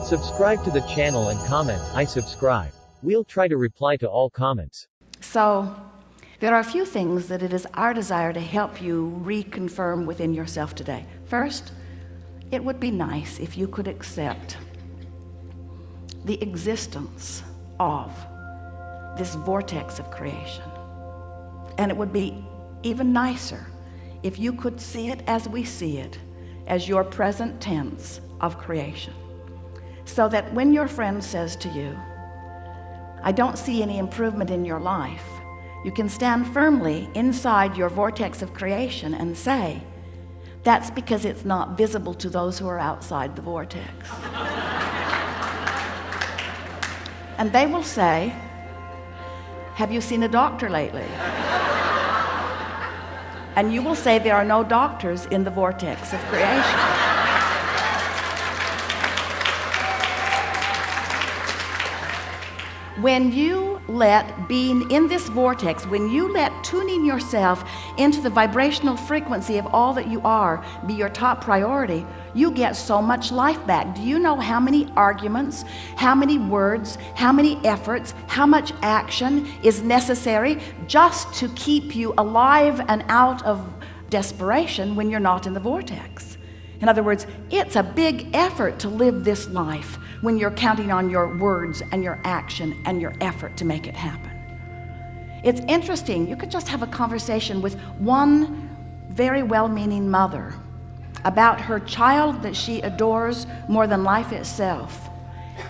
Subscribe to the channel and comment, I subscribe. We'll try to reply to all comments. So, there are a few things that it is our desire to help you reconfirm within yourself today. First, it would be nice if you could accept the existence of this vortex of creation. And it would be even nicer if you could see it as we see it, as your present tense of creation. So that when your friend says to you, I don't see any improvement in your life, you can stand firmly inside your vortex of creation and say, that's because it's not visible to those who are outside the vortex. And they will say, have you seen a doctor lately? And you will say there are no doctors in the vortex of creation. When you let being in this vortex, when you let tuning yourself into the vibrational frequency of all that you are be your top priority, you get so much life back. Do you know how many arguments, how many words, how many efforts, how much action is necessary just to keep you alive and out of desperation when you're not in the vortex? In other words, it's a big effort to live this life when you're counting on your words and your action and your effort to make it happen. It's interesting, you could just have a conversation with one very well-meaning mother about her child that she adores more than life itself,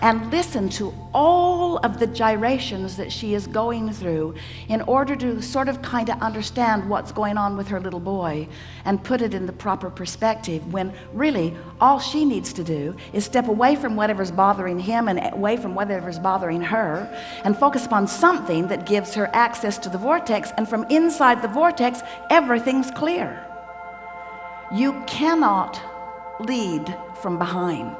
and listen to all of the gyrations that she is going through in order to sort of kind of understand what's going on with her little boy and put it in the proper perspective, when really all she needs to do is step away from whatever's bothering him and away from whatever's bothering her and focus upon something that gives her access to the vortex, and from inside the vortex everything's clear. You cannot lead from behind.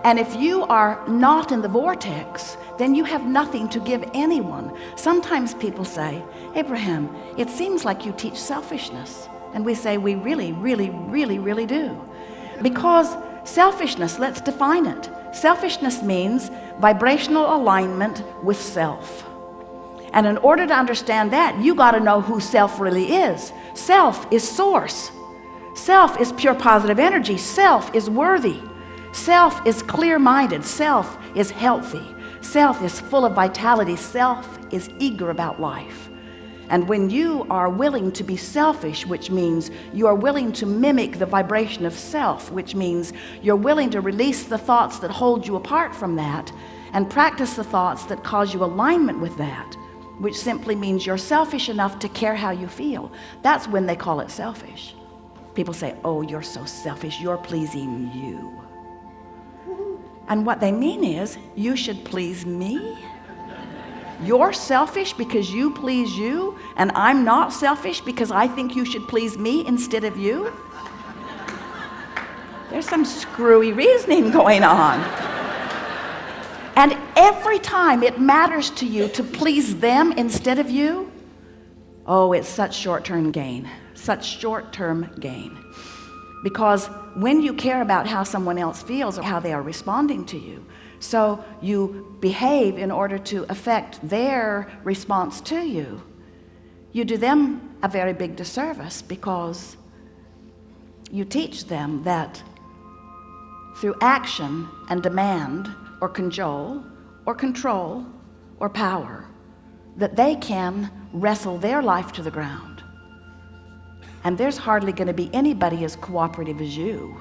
And if you are not in the vortex, then you have nothing to give anyone. Sometimes people say, Abraham, it seems like you teach selfishness. And we say, we really, really, really, really do. Because selfishness, let's define it. Selfishness means vibrational alignment with self. And in order to understand that, you got to know who self really is. Self is source. Self is pure positive energy. Self is worthy. Self is clear-minded. Self is healthy. Self is full of vitality. Self is eager about life. And when you are willing to be selfish, which means you are willing to mimic the vibration of self, which means you're willing to release the thoughts that hold you apart from that and practice the thoughts that cause you alignment with that, which simply means you're selfish enough to care how you feel. That's when they call it selfish. People say, oh, you're so selfish, you're pleasing you. And what they mean is, you should please me? You're selfish because you please you, and I'm not selfish because I think you should please me instead of you? There's some screwy reasoning going on. And every time it matters to you to please them instead of you, oh, it's such short-term gain, such short-term gain. Because when you care about how someone else feels or how they are responding to you, so you behave in order to affect their response to you, you do them a very big disservice, because you teach them that through action and demand or cajole or control or power, that they can wrestle their life to the ground. And there's hardly going to be anybody as cooperative as you.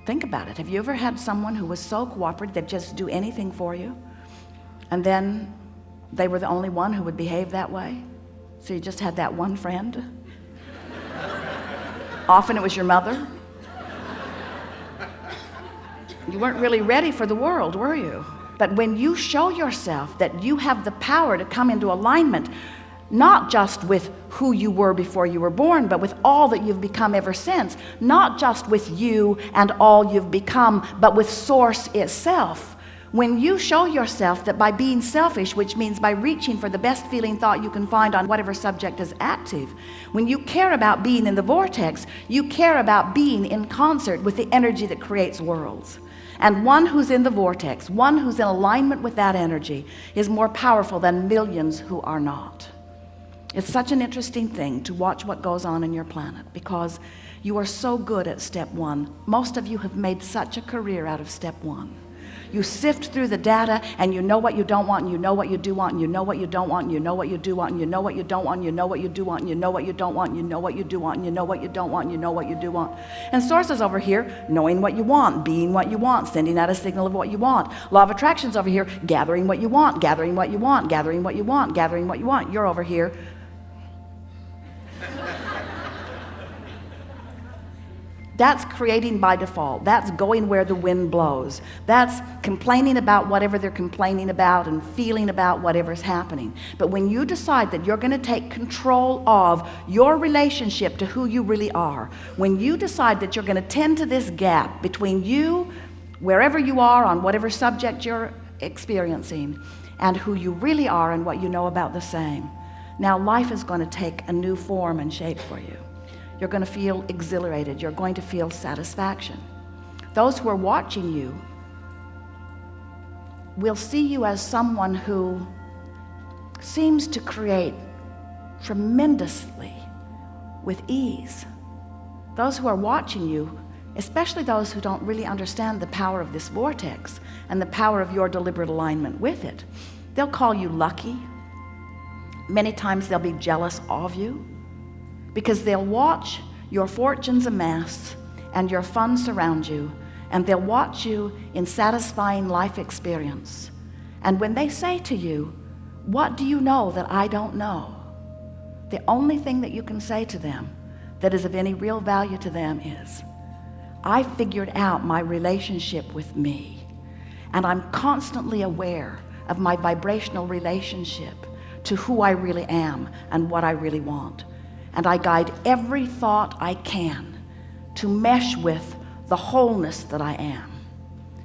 Think about it. Have you ever had someone who was so cooperative they'd just do anything for you, and then they were the only one who would behave that way? So you just had that one friend? Often it was your mother. You weren't really ready for the world, were you? But when you show yourself that you have the power to come into alignment, not just with who you were before you were born, but with all that you've become ever since, not just with you and all you've become, but with Source itself, When you show yourself that by being selfish, which means by reaching for the best feeling thought you can find on whatever subject is active, when you care about being in the vortex, you care about being in concert with the energy that creates worlds. And one who's in the vortex, one who's in alignment with that energy, is more powerful than millions who are not. It's such an interesting thing to watch what goes on in your planet, because you are so good at step one. Most of you have made such a career out of step one. You sift through the data, and you know what you don't want, and you know what you do want, and you know what you don't want, and you know what you do want, and you know what you don't want, and you know what you do want, and you know what you don't want, and you know what you do want, and you know what you don't want, and you know what you do want. And sources over here, knowing what you want, being what you want, sending out a signal of what you want. Law of attraction's over here, gathering what you want, gathering what you want, gathering what you want, gathering what you want. You're over here. That's creating by default. That's going where the wind blows. That's complaining about whatever they're complaining about and feeling about whatever's happening. But when you decide that you're going to take control of your relationship to who you really are, when you decide that you're going to tend to this gap between you, wherever you are on whatever subject you're experiencing, and who you really are and what you know about the same, now life is going to take a new form and shape for you. You're going to feel exhilarated. You're going to feel satisfaction. Those who are watching you will see you as someone who seems to create tremendously with ease. Those who are watching you, especially those who don't really understand the power of this vortex and the power of your deliberate alignment with it, they'll call you lucky. Many times they'll be jealous of you, because they'll watch your fortunes amass and your funds surround you, and they'll watch you in satisfying life experience. And when they say to you, "What do you know that I don't know?" the only thing that you can say to them that is of any real value to them is, "I figured out my relationship with me, and I'm constantly aware of my vibrational relationship to who I really am and what I really want. And I guide every thought I can to mesh with the wholeness that I am."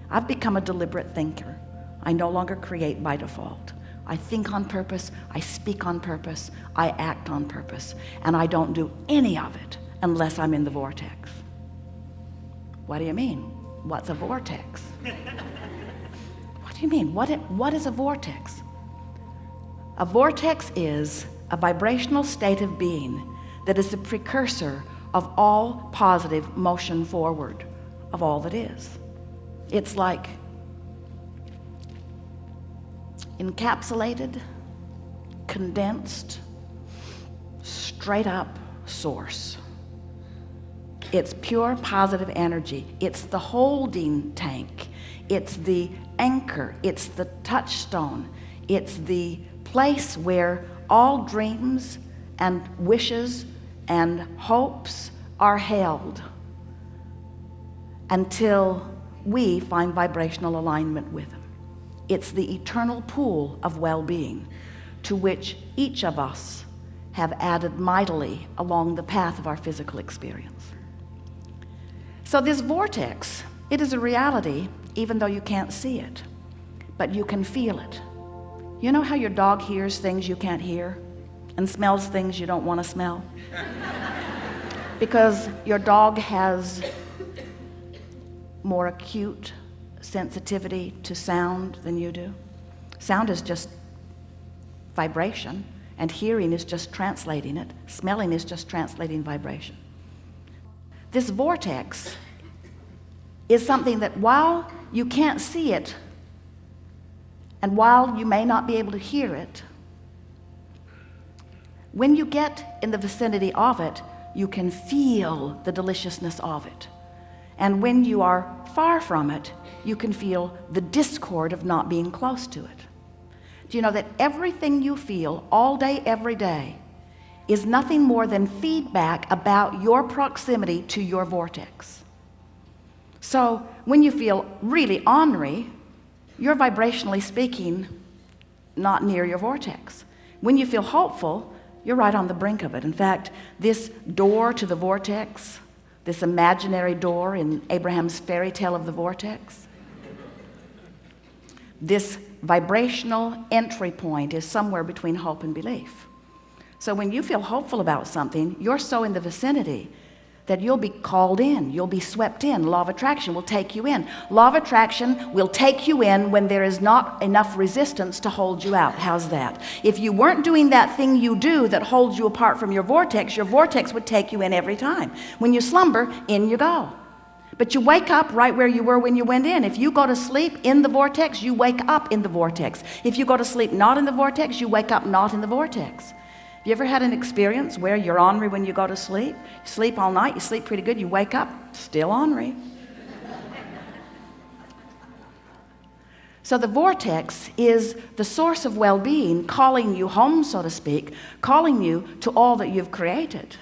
I've become a deliberate thinker. I no longer create by default. I think on purpose, I speak on purpose, I act on purpose, and I don't do any of it unless I'm in the vortex. What do you mean? What's a vortex? What do you mean? What is a vortex? A vortex is a vibrational state of being that is the precursor of all positive motion forward of all that is. It's like encapsulated, condensed, straight up source. It's pure positive energy. It's the holding tank. It's the anchor. It's the touchstone. It's the place where all dreams and wishes and hopes are held until we find vibrational alignment with them. It's the eternal pool of well-being to which each of us have added mightily along the path of our physical experience. So this vortex, it is a reality even though you can't see it, but you can feel it. You know how your dog hears things you can't hear and smells things you don't want to smell? Because your dog has more acute sensitivity to sound than you do. Sound is just vibration, and hearing is just translating it. Smelling is just translating vibration. This vortex is something that while you can't see it, and while you may not be able to hear it, when you get in the vicinity of it, you can feel the deliciousness of it. And when you are far from it, you can feel the discord of not being close to it. Do you know that everything you feel all day, every day, is nothing more than feedback about your proximity to your vortex? So when you feel really ornery, you're vibrationally speaking not near your vortex. When you feel hopeful, you're right on the brink of it. In fact, this door to the vortex, this imaginary door in Abraham's fairy tale of the vortex, this vibrational entry point is somewhere between hope and belief. So when you feel hopeful about something, you're so in the vicinity that you'll be called in, you'll be swept in. Law of attraction will take you in. Law of attraction will take you in when there is not enough resistance to hold you out. How's that? If you weren't doing that thing you do that holds you apart from your vortex would take you in every time. When you slumber, in you go. But you wake up right where you were when you went in. If you go to sleep in the vortex, you wake up in the vortex. If you go to sleep not in the vortex, you wake up not in the vortex. You ever had an experience where you're ornery when you go to sleep? You sleep all night, you sleep pretty good, you wake up, still ornery. So the vortex is the source of well-being, calling you home, so to speak, calling you to all that you've created.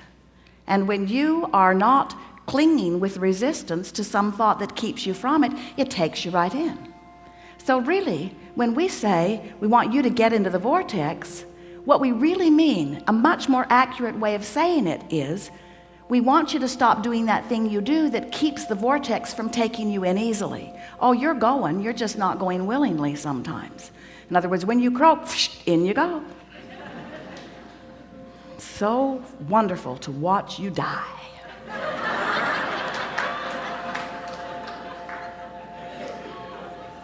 And when you are not clinging with resistance to some thought that keeps you from it, it takes you right in. So really, when we say we want you to get into the vortex, what we really mean, a much more accurate way of saying it is, we want you to stop doing that thing you do that keeps the vortex from taking you in easily. Oh, you're going, you're just not going willingly sometimes. In other words, when you croak, in you go. So wonderful to watch you die.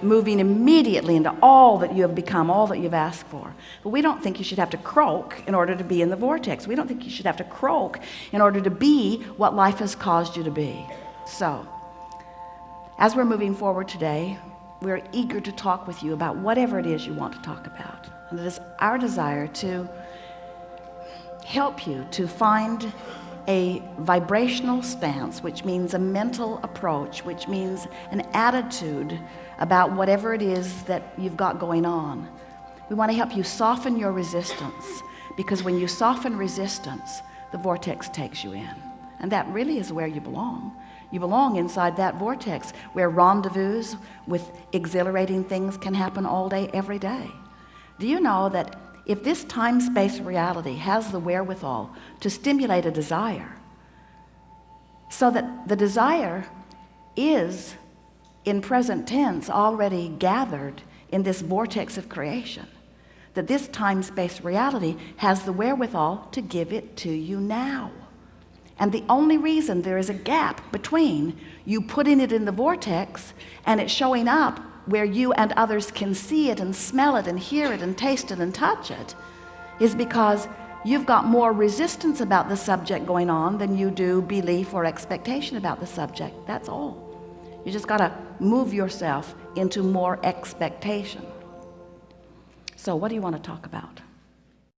Moving immediately into all that you have become, all that you've asked for. But we don't think you should have to croak in order to be in the vortex. We don't think you should have to croak in order to be what life has caused you to be. So, as we're moving forward today, we're eager to talk with you about whatever it is you want to talk about. And it is our desire to help you to find a vibrational stance, which means a mental approach, which means an attitude about whatever it is that you've got going on. We want to help you soften your resistance, because when you soften resistance, the vortex takes you in. And that really is where you belong. You belong inside that vortex where rendezvous with exhilarating things can happen all day, every day. Do you know that if this time-space reality has the wherewithal to stimulate a desire, so that the desire is in present tense already gathered in this vortex of creation, that this time-space reality has the wherewithal to give it to you now. And the only reason there is a gap between you putting it in the vortex and it showing up where you and others can see it and smell it and hear it and taste it and touch it is because you've got more resistance about the subject going on than you do belief or expectation about the subject. That's all. You just got to move yourself into more expectation. So what do you want to talk about?